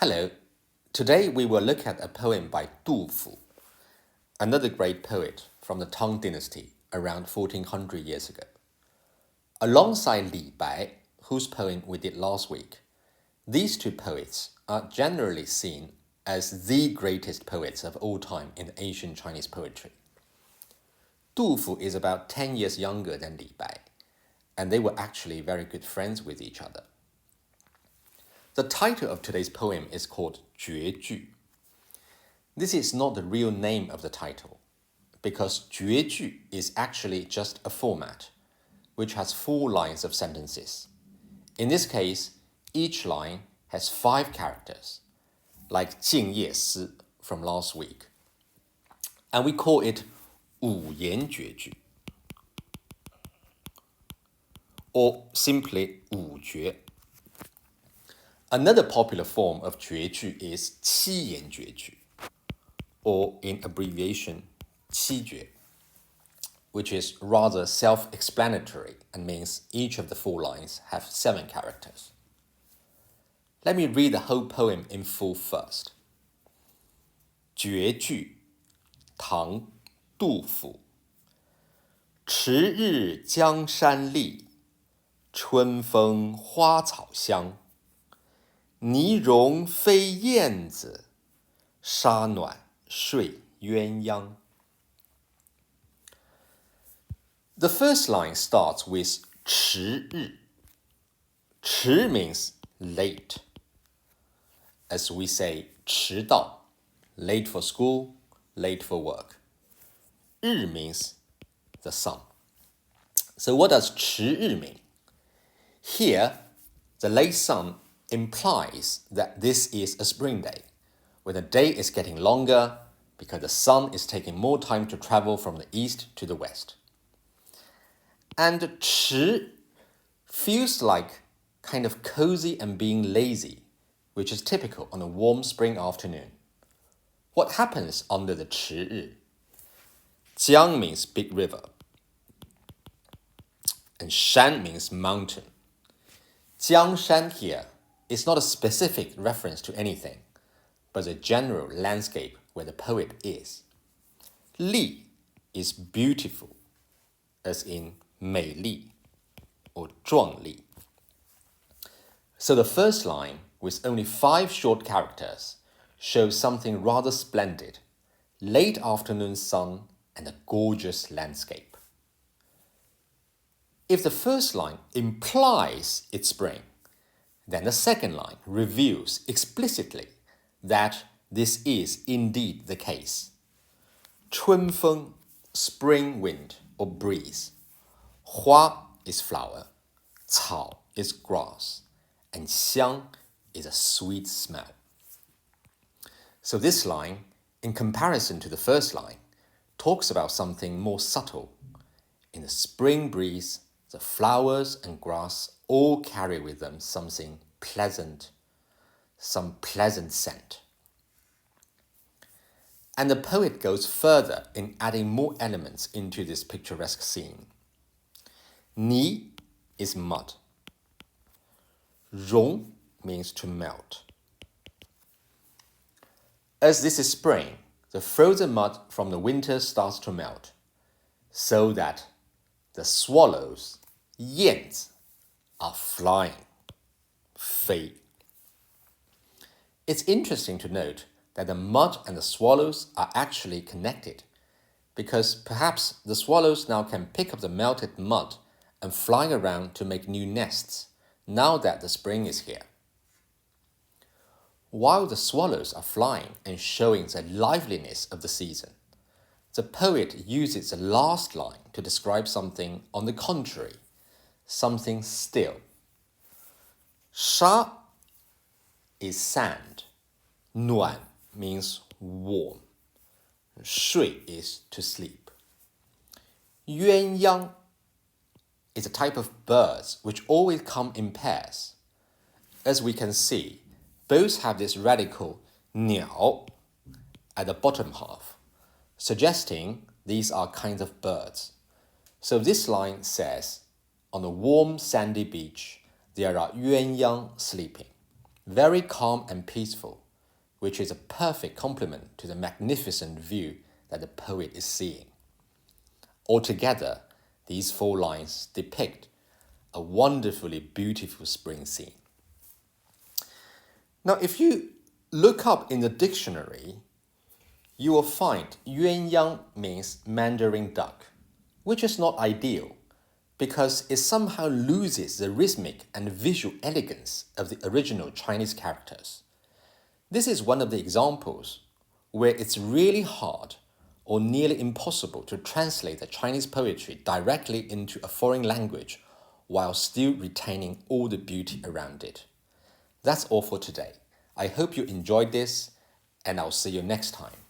Hello. Today we will look at a poem by Du Fu, another great poet from the Tang Dynasty around 1400 years ago. Alongside Li Bai, whose poem we did last week, these two poets are generally seen as the greatest poets of all time in ancient Chinese poetry. Du Fu is about 10 years younger than Li Bai, and they were actually very good friends with each other. The title of today's poem is called 绝句. This is not the real name of the title, because 绝句is actually just a format, which has 4 lines of sentences. In this case, each line has 5 characters, like 静夜思 from last week. And we call it 五言绝句, or simply 五绝. Another popular form of 绝句 is 七言绝句, or in abbreviation, 七绝, which is rather self-explanatory and means each of the 4 lines have 7 characters. Let me read the whole poem in full first. 绝句，唐，杜甫。迟日江山丽，春风花草香。泥融飞燕子，沙暖睡鸳鸯。The first line starts with 迟日. 迟 means late. As we say, 迟到, late for school, late for work. 日 means the sun. So what does 迟日 mean? Here, the late sun implies that this is a spring day, where the day is getting longer because the sun is taking more time to travel from the east to the west. And 迟 feels like kind of cozy and being lazy, which is typical on a warm spring afternoon. What happens under the 迟日? Jiang means big river, and shan means mountain. Jiangshan here is not a specific reference to anything, but a general landscape where the poet is. Li is beautiful, as in 美丽 or 壮丽. So the first line, with only 5 short characters, shows something rather splendid, late afternoon sun and a gorgeous landscape. If the first line implies it's spring, then the second line reveals explicitly that this is indeed the case. 春风, spring wind or breeze. 花 is flower, 草 is grass, and 香 is a sweet smell. So this line, in comparison to the first line, talks about something more subtle. In the spring breeze, the flowers and grass all carry with them something pleasant, some pleasant scent. And the poet goes further in adding more elements into this picturesque scene. Ni is mud. Rong means to melt. As this is spring, the frozen mud from the winter starts to melt, so that the swallows, 燕子, are flying, 飞. It's interesting to note that the mud and the swallows are actually connected, because perhaps the swallows now can pick up the melted mud and fly around to make new nests, now that the spring is here. While the swallows are flying and showing the liveliness of the season, the poet uses the last line to describe something on the contrary, something still. Sha is sand. Nuan means warm. Shui is to sleep. Yuanyang is a type of birds which always come in pairs. As we can see, both have this radical 鸟 at the bottom half, suggesting these are kinds of birds. So this line says, on a warm sandy beach, there are yuanyang sleeping. very calm and peaceful, which is a perfect complement to the magnificent view that the poet is seeing. Altogether, these 4 lines depict a wonderfully beautiful spring scene. Now, if you look up in the dictionary, you will find 鸳鸯 means Mandarin duck, which is not ideal because it somehow loses the rhythmic and visual elegance of the original Chinese characters. This is one of the examples where it's really hard or nearly impossible to translate the Chinese poetry directly into a foreign language while still retaining all the beauty around it. That's all for today. I hope you enjoyed this, and I'll see you next time.